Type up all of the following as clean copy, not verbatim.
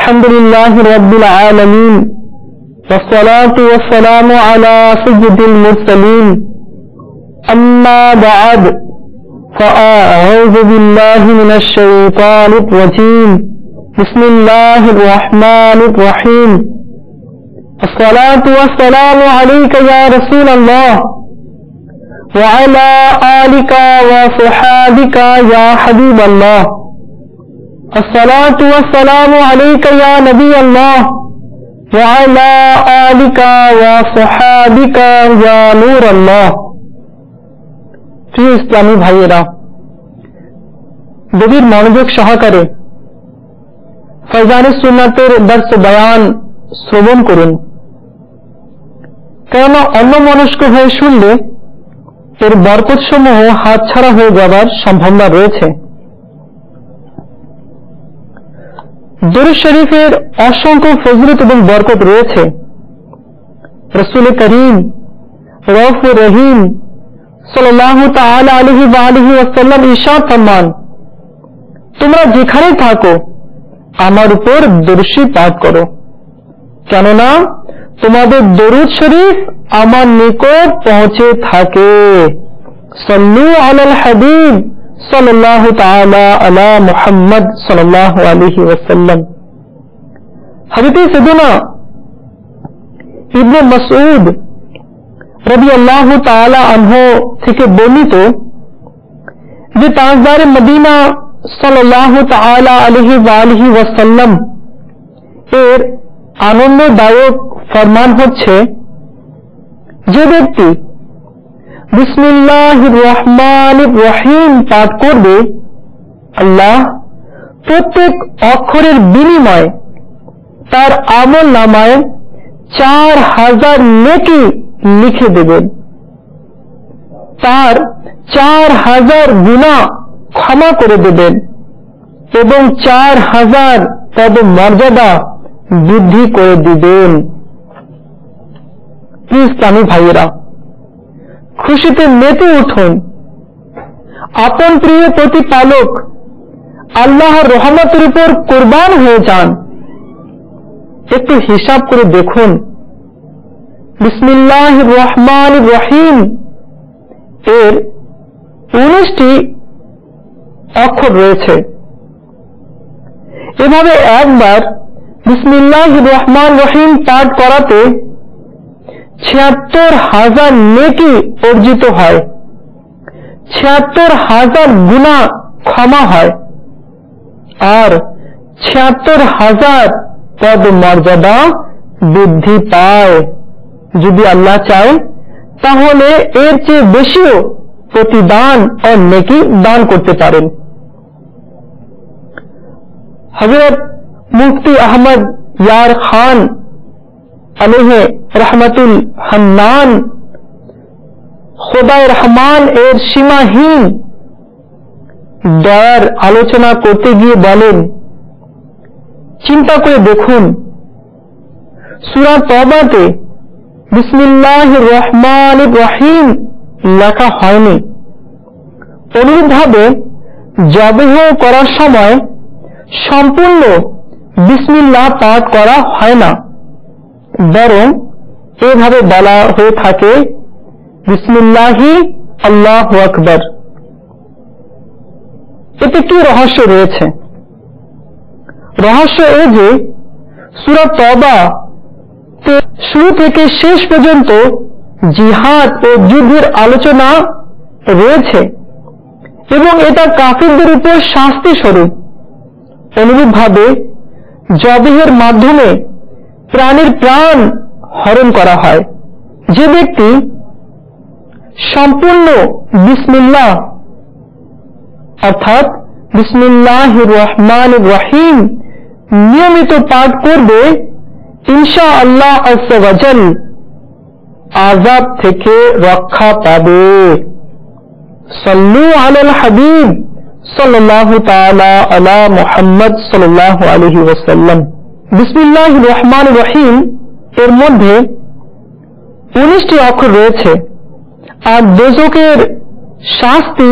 अल्हम्दुलिल्लाहि रब्बिल आलमीन वस्सलातु वस्सलामु अला सय्यिदिल मुरसलीन अम्मा बअद फ़अऊज़ु बिल्लाहि मिनश शैतानिर रजीम बिस्मिल्लाहिर रहमानिर रहीम अस्सलातु वस्सलामु अलैका या रसूल अल्लाह व अला आलिका व सहाबिका या हबीब अल्लाह अस्सलातु वस्सलामु अलैका या नबी अल्लाह व अला आलिका व सहाबिका या नूर अल्लाह। प्रिय इस्लामी भाइयेरा, गभीर मनोयोग सहकारे फैजाने सुन्नतेर दर्स बयान श्रवण करुन, केनना अन्यमनस्क हये शुनले एर बरकत समूह हातछाड़ा हये जाबार सम्भावना रयेछे। दुरूद शरीफेर असंख्य फजिलत एवं बरकत रयेछे। रसूल करीम रऊफुर रहीम सल्लल्लाहु ताआला अलैहि व आलिहि वसल्लम इरशाद फरमान, তোমরা যেখানে থাকো আমার উপর দরুদ পাঠ করো, কেননা তোমাদের দরুদ শরীফ আমার নিকট পৌঁছে থাকে। সল্লু আলাল হাবিব सल्लल्लाहु ताआला अला मुहम्मद सल्लल्लाहु अलैहि वसल्लम। हज़रत सैयदना इब्ने मसऊद রাদিয়াল্লাহু তাআলা আনহু থেকে বর্ণিত যে তাজদার মদিনা সাল্লাল্লাহু তাআলা আলাইহি ওয়া আলিহি ওয়াসাল্লাম এর আনন্দদায়ক ফরমান হচ্ছে, যে ব্যক্তি বিসমিল্লাহির রহমানির রহিম পাঠ করবে, আল্লাহ প্রত্যেক অক্ষরের বিনিময়ে তার আমল নামায় 4000 নেকি লিখে দেবেন, তার 4000 গুনাহ ক্ষমা করে দেবেন এবং 4000 পদ মর্যাদা বৃদ্ধি করে দিবেন। প্রিয় ইসলামী ভাইয়েরা, খুশিতে মেতে উঠুন। আপন প্রিয় প্রতিপালক আল্লাহর রহমতের উপর কুরবান হয়ে যান। একটু হিসাব করে দেখুন, বিসমিল্লাহির রহমানির রহিম এর 19টি অক্ষর রয়েছে। এভাবে একবার বিসমিল্লাহির রহমানির রহিম পাঠ করাতে ৭৬,০০০ নেকি অর্জিত হয়, ৭৬,০০০ গুনাহ ক্ষমা হয় আর ৭৬,০০০ পদ মর্যাদা বৃদ্ধি পায়। যদি আল্লাহ চায় তাহলে এর চেয়ে বেশিও প্রতিদান ও নেকি দান করতে পারেন। হযরত মুফতি আহমদ ইয়ার খান আলাইহি রহমাতুল হান্নান খোদায়ে রহমান এর সীমাহীন দয়ার আলোচনা করতে গিয়ে বলেন, চিন্তা করে দেখুন, সূরা তওবাতে বিসমিল্লাহির রহমানির রহিম লেখা হয়নি। অনুরূপভাবে জবেহ করার সময় সম্পূর্ণ বিসমিল্লাহ পাঠ করা হয় না, বরং এভাবে বলা হয়ে থাকে বিসমিল্লাহি আল্লাহু আকবার। এতে কি রহস্য রয়েছে? রহস্য এই যে সূরা তওবা শুরু থেকে শেষ পর্যন্ত জিহাদ ও যুদ্ধের আলোচনা রয়েছে এবং এটা কাফিরদের উপর শাস্তি স্বরূপ। অনুরূপভাবে জবেহের মাধ্যমে প্রাণীর প্রাণ হরণ করা হয়। যে ব্যক্তি সম্পূর্ণ বিসমিল্লাহ অর্থাৎ বিসমিল্লাহির রহমানির রহিম নিয়মিত পাঠ করবে, ইনশাআল্লাহ আযজা ওয়া জাল আযাব থেকে রক্ষা পাবে। সাল্লু আলাল হাবিব সাল্লাল্লাহু তাআলা আলা মুহাম্মদ সাল্লাল্লাহু আলাইহি ওয়াসাল্লাম। বিসমিল্লাহির রহমানির রহিম এর মধ্যে 19টি অক্ষর রয়েছে আর দোজখের শাস্তি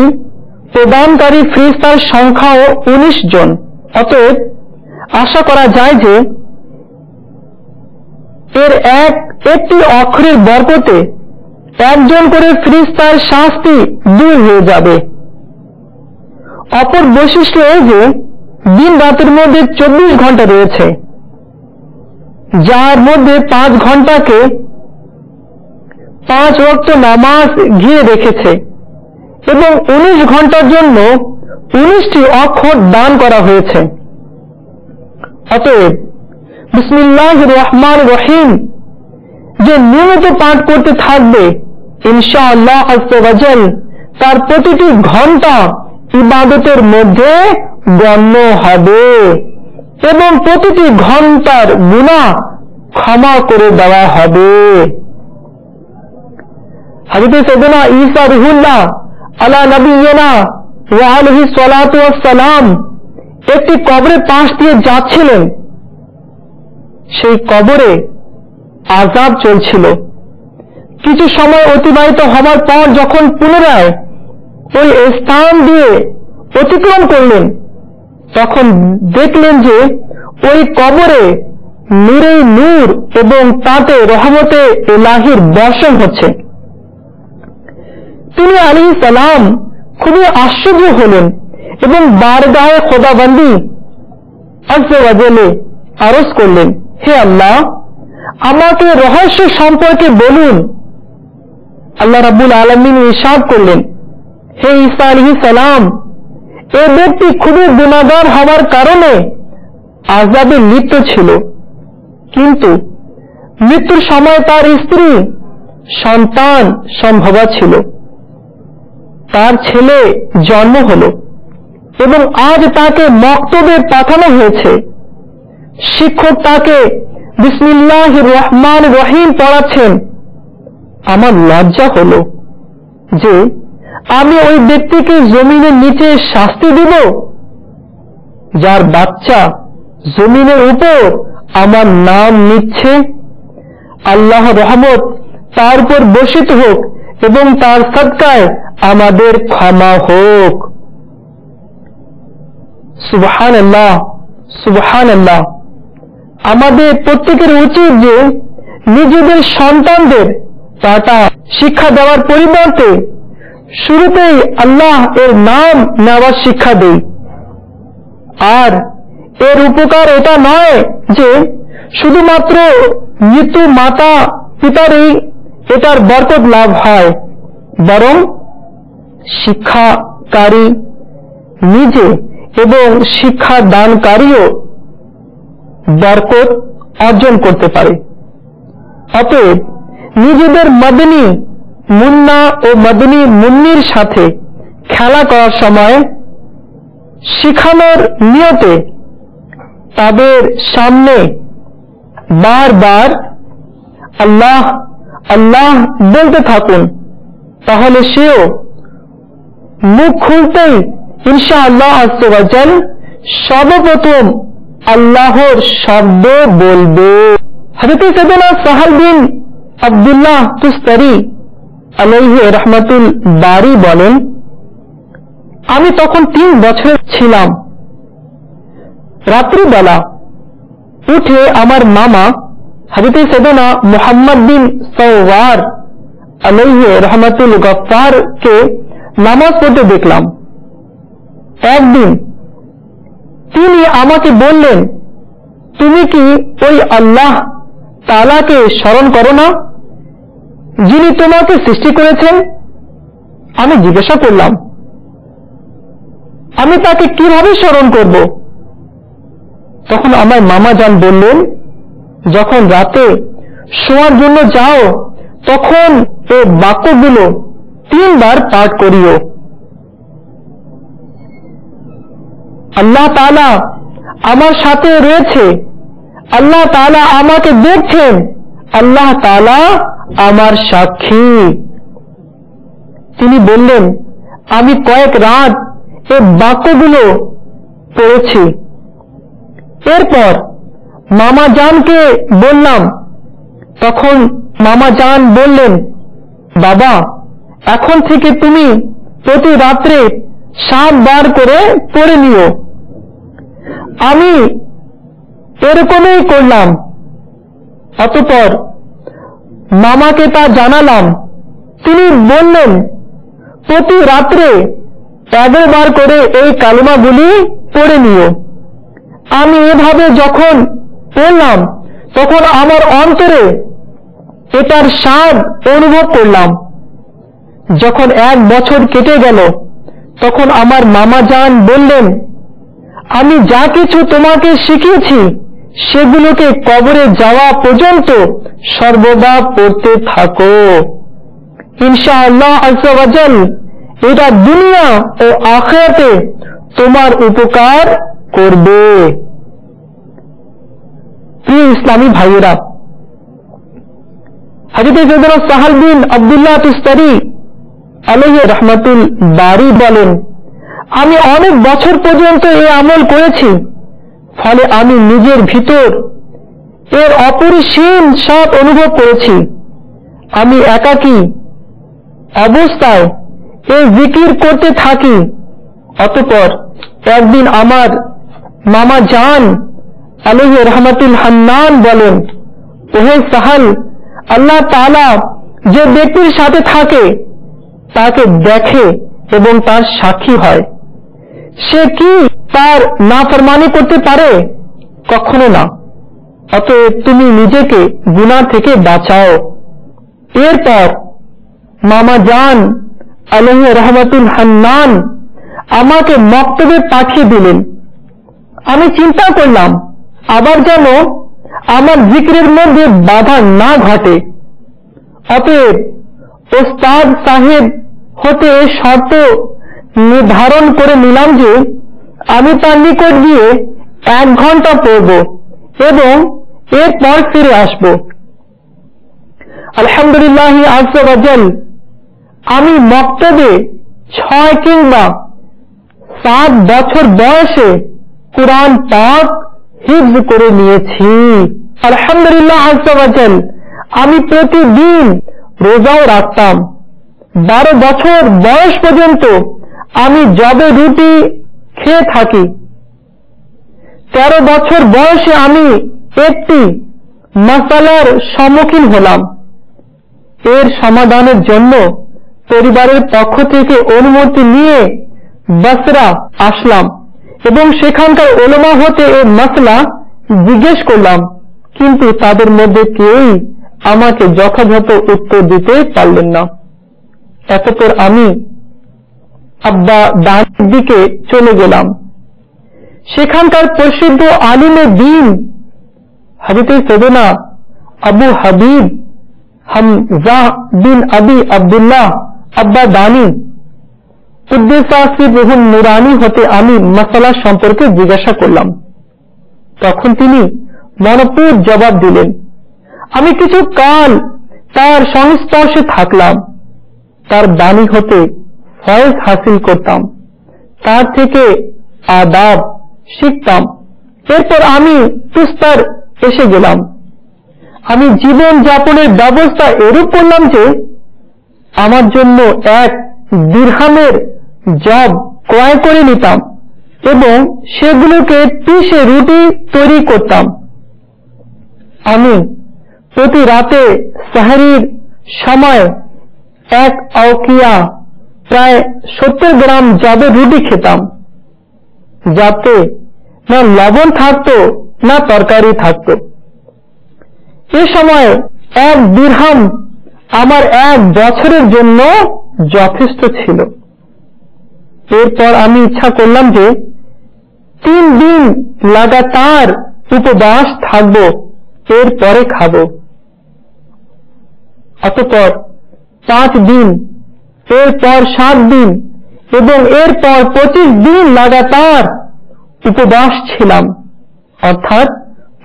প্রদানকারী ফেরেশতার সংখ্যাও 19 জন। অতএব আশা করা যায় যে এর একটি অক্ষরের বরকতে একজন করে ফেরেশতার শাস্তি দূর হয়ে যাবে। অপর বৈশিষ্ট্য এই যে দিন রাতের মধ্যে 24 ঘন্টা রয়েছে, যার মধ্যে 5 ঘন্টাকে 5 ওয়াক্ত নামাজ ঘিরে রেখেছে এবং 19 ঘন্টার জন্য 19টি অক্ষর দান করা হয়েছে। অতএব বিসমিল্লাহির রহমানির রহিম যে নিয়মিত পাঠ করতে থাকবে, ইনশাআল্লাহ আযজা ওয়া জাল তার প্রতিটি ঘন্টা ইবাদতের মধ্যে গণ্য হবে এবং প্রতিটি ঘন্টার গুনাহ ক্ষমা করে দেওয়া হবে। হযরত সাইয়েদনা ঈসা রূহুল্লাহ আলা নবিয়িনা ওয়া আলাইহি সালাতু ওয়াস সালাম একটি কবরের পাশ দিয়ে যাচ্ছিলেন। সেই কবরে আযাব চলছিল। কিছু সময় অতিবাহিত হওয়ার পর যখন পুনরায় ওই স্থান দিয়ে অতিক্রম করলেন, তখন দেখলেন যে ওই কবরে নূরে নূর এবং তাতে রহমতে ইলাহির বর্ষণ হচ্ছে। তিনি আলাইহিস সালাম খুবই আশ্চর্য হলেন এবং বারগাহে খোদাবন্দি আযজা ওয়া জালে আরজ করলেন, হে আল্লাহ, আমাকে রহস্য সম্পর্কে বলুন। আল্লাহ রাব্বুল আলামিন ইরশাদ করলেন, হে ঈসা আলাইহিস সালাম, এই ব্যক্তি খুবই গুনাহগার হওয়ার কারণে আযাবে লিপ্ত ছিল, কিন্তু মৃত্যুর সময় তার স্ত্রী সন্তান সম্ভবা ছিল, তার ছেলে জন্ম হলো এবং আজ তাকে মক্তবে পাঠানো হয়েছে। শিক্ষক তাকে বিসমিল্লাহির রহমানির রহিম পড়াচ্ছেন। আমার লজ্জা হলো যে আমি ওই ব্যক্তিকে জমিনের নিচে শাস্তি দিব, যার বাচ্চা জমিনের উপর আমার নাম নিচ্ছে। আল্লাহর রহমত তার উপর বর্ষিত হোক এবং তার সদকায় আমাদের ক্ষমা হোক। সুবহানাল্লাহ, সুবহানাল্লাহ। আমাদের প্রত্যেকের উচিত যে নিজেদের সন্তানদের পাটা শিক্ষা দেওয়ার পরিবর্তে শুরুতেই আল্লাহ এর নাম নেওয়ার শিক্ষা দেই। আর এর উপকার এটা নয় যে শুধুমাত্র মৃত্যু মাতা পিতারই এটার বরকত লাভ হয়, বরং শিক্ষাকারী নিজে এবং শিক্ষা দানকারীও বরকত অর্জন করতে পারে। অতএব নিজেদের মদনী মুন্না ও মদনী মুন্নির সাথে খেলা করার সময় শিখানোর নিয়তে তাদের সামনে বারবার আল্লাহ আল্লাহ বলতে থাকুন, তাহলে সেও মুখ খুলতেই ইনশাআল্লাহ আযজা ওয়া জাল সর্বপ্রথম আল্লাহর শব্দ বলবে। হযরত সাইয়েদনা সাহাল বিন আব্দুল্লাহ তুস্তারি আলাইহি রাহমাতুল বারি বলেন, আমি তখন 3 বছরের ছিলাম। রাত্রিবেলা উঠে আমার মামা হযরত সাইয়েদনা মুহাম্মদ বিন সাওয়ার আলাইহি রাহমাতুল গফফারকে নামাজ পড়তে দেখলাম। একদিন তিনি আমাকে বললেন, তুমি কি ওই আল্লাহ তাআলাকে স্মরণ করো না, যিনি তোমাকে সৃষ্টি করেছেন? আমি জিজ্ঞাসা করলাম, আমি তাকে কিভাবে স্মরণ করব? তখন আমার মামা জান বললেন, যখন রাতে শোয়ার জন্য যাও তখন এই বাক্যগুলো 3 বার পাঠ করিও। আল্লাহ তাআলা আমার সাথে রয়েছে, আল্লাহ তাআলা আমাকে দেখছেন, আল্লাহ তাআলা আমার সাক্ষী। তিনি বললেন, আমি কয়েক রাত এই বাক্যগুলো পড়েছি। এরপর মামা জানকে বললাম, তখন মামা জান বললেন, বাবা, এখন থেকে তুমি প্রতি রাত্রে 7 বার করে পড়ে নিও। আমি এরকমই করলাম। অতঃপর মামাকে তা জানালাম। তিনি বললেন, প্রতি রাত্রে 11 বার করে এই কালিমাগুলি পড়ে নিও। আমি এভাবে যখন পড়লাম তখন আমার অন্তরে এটার স্বাদ অনুভব করলাম। যখন 1 বছর কেটে গেল তখন আমার মামা জান বললেন, আমি যা কিছু তোমাকে শিখিয়েছি সেগুলোকে কবরে যাওয়া পর্যন্ত সর্বদা পড়তে থাকো। ইনশাআল্লাহ আযজা ওয়া জাল এটা দুনিয়া ও আখিরাতে তোমার উপকার করবে। প্রিয় ইসলামী ভাইয়েরা, হযরত সাইয়েদনা সাহাল বিন আব্দুল্লাহ তুস্তারি আলাইহি রাহমাতুল বারি বলেন, আমি অনেক বছর পর্যন্ত এই আমল করেছি, ফলে আমি নিজের ভিতর এর অপরিসীম স্বাদ অনুভব করেছি। আমি একাকী অবস্থায় এই জিকির করতে থাকি। অতঃপর একদিন আমার মামা জান আলাইহি রাহমাতুল হান্নান বলেন, ওহে সাহাল, আল্লাহ তাআলা যে ব্যক্তির সাথে থাকে তাকে দেখে এবং তার সাক্ষী হয়। সে কি তার নাফরমানি করতে পারে? কখনো না। অতএব তুমি নিজেকে গুনাহ থেকে বাঁচাও। এরপর মামা জান আলাইহি রাহমাতুল হান্নান আমাকে মক্তবে পাঠিয়ে দিলেন। আমি চিন্তা করলাম আবার যেন আমার জিকিরের মধ্যে বাধা না ঘটে। অতএব ওস্তাদ সাহেব হতে শর্ত নির্ধারণ করে নিলাম যে আমি তার নিকট গিয়ে 1 ঘন্টা পড়ব এবং এরপর ফিরে আসব। আলহামদুলিল্লাহ আযজা ওয়া জাল আমি মক্তবে 6 কিংবা 7 বছর বয়সে কুরআন পাক হিফজ করে নিয়েছি। আলহামদুলিল্লাহ আযজা ওয়া জাল আমি প্রতিদিন রোজাও রাখতাম। 12 বছর বয়স পর্যন্ত আমি জবে রুটি খেয়ে থাকি। 13 বছর বয়সে আমি একটি মাসালার সম্মুখীন হলাম। এর সমাধানের জন্য পরিবারের পক্ষ থেকে অনুমতি নিয়ে বসরা আসলাম এবং সেখানকার উলামা হতে এই মাসলা জিজ্ঞেস করলাম, কিন্তু তাদের মধ্যে কেউই আমাকে যথাযথ উত্তর দিতে পারলেন না। এতপর আমি আব্বা দানির দিকে চলে গেলাম। সেখানকার প্রসিদ্ধ আলিমে দ্বীন হযরত সাইয়েদনা আবু হাবিব হামজা বিন আবি আব্দুল্লাহ আব্বা দানি কুদ্দুসা সিররুহুন নুরানি হতে আমি মাসালা সম্পর্কে জিজ্ঞাসা করলাম। তখন তিনি মনপুর জবাব দিলেন। আমি কিছু কাল তার সংস্পর্শে থাকলাম, তার বাণী হতে ফয়েজ হাসিল করতাম, তার থেকে আদাব শিখতাম। এরপর আমি তুস্তার এসে গেলাম। আমি জীবন যাপনের ব্যবস্থা এরূপ করলাম যে আমার জন্য 1 দিরহামের জব ক্রয় করে নিতাম এবং সেগুলোকে পিষে রুটি তৈরি করতাম। আমি প্রতি রাতে সাহরির সময় 1 আওকিয়া প্রায় 70 গ্রাম জবের রুটি খেতাম, যাতে না লবণ থাকতো না তরকারি থাকতো। এ সময় 1 দিরহাম আমার 1 বছরের জন্য যথেষ্ট ছিল। এরপর আমি ইচ্ছা করলাম যে 3 দিন লাগাতার উপবাস থাকবো, এরপরে খাবো। অতঃপর 5 দিন, এরপর 7 দিন এবং এরপর 25 দিন লাগাতার উপবাস ছিলাম, অর্থাৎ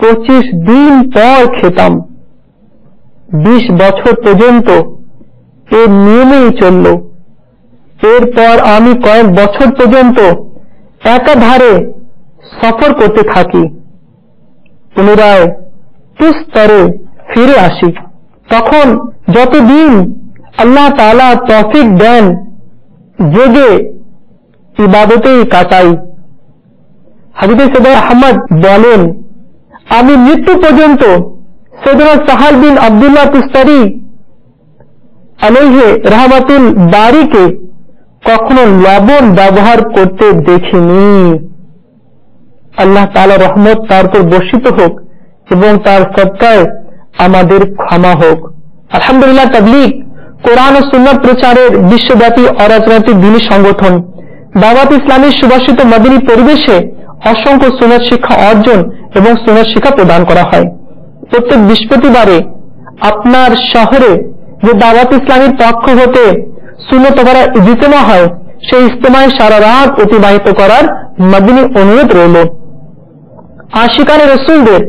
25 দিন পর খেতাম। 20 বছর পর্যন্ত এর নিয়মেই চলল। এরপর আমি কয়েক বছর পর্যন্ত একাধারে সফর করতে থাকি। পুনরায় তুস্তরে ফিরে আসি। তখন যতদিন আল্লাহ তাআলা তৌফিক দেন জেগে ইবাদতেই কাটাই। হযরত সাইয়েদনা আহমদ বলেন, আমি মৃত্যু পর্যন্ত সৈয়দনা সাহাল বিন আব্দুল্লাহ তুস্তারি আলাইহি রাহমাতুল বারীকে কখনো লবণ ব্যবহার করতে দেখিনি। আল্লাহ তাআলা রহমত তার উপর বর্ষিত হোক এবং তার সদকায় আমাদের ক্ষমা হোক। আলহামদুলিল্লাহ, তাবলীগ কোরআন ও সুন্নাত প্রচারের বিশ্বব্যাপী অরাজনৈতিক দিনী সংগঠন দাওয়াত ইসলামের সুবাসিত মদিনী পরিবেশে অসংখ্য সুন্নাত শিক্ষা অর্জন এবং সুন্নাত শিক্ষা প্রদান করা হয়। প্রত্যেক বৃহস্পতিবারে আপনার শহরে যে দাওয়াত ইসলামের পক্ষ হতে সুন্নত করা ইজতেমা হয়, সেই ইজতেমায় সারা রাত অতিবাহিত করার মদিনী অনুরোধ রইল। আশিকানে রাসূলদের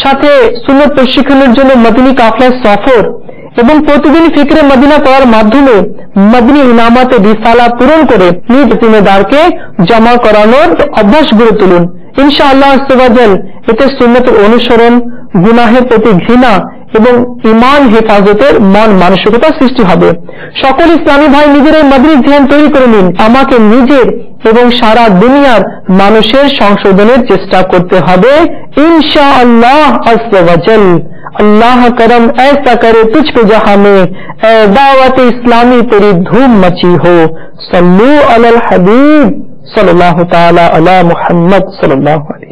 সাথে সুন্নত প্রশিক্ষণের জন্য মদিনী কাফলার সফর এবং প্রতিদিন ফিকরে মদিনা করার মাধ্যমে মদিনী ইনামাতে রিসালা পূরণ করে নিজ জিম্মেদারকে জমা করানোর অভ্যাস গড়ে তুলুন। ইনশাআল্লাহ আস্তাগফিরুল্লাহ, এতে সুন্নতের অনুসরণ, গুনাহের প্রতি ঘৃণা এবং ঈমান হেফাজতের মন মানসিকতা সৃষ্টি হবে। সকল ইসলামী ভাই নিজেরাই মদিনী ধ্যান তৈরি করে নিন। আমাকে নিজের এবং সারা দুনিয়ার মানুষের সংশোধনের চেষ্টা করতে হবে इंशाअल्लाह अज़्ज़ व जल। अल्लाह करम ऐसा करे तुझ पे जहां में ए दावत इस्लामी तेरी धूम मची हो। सल्लू अलल हबीब सल्लल्लाहु ताला अला मुहम्मद सल्लल्लाहु अलैहि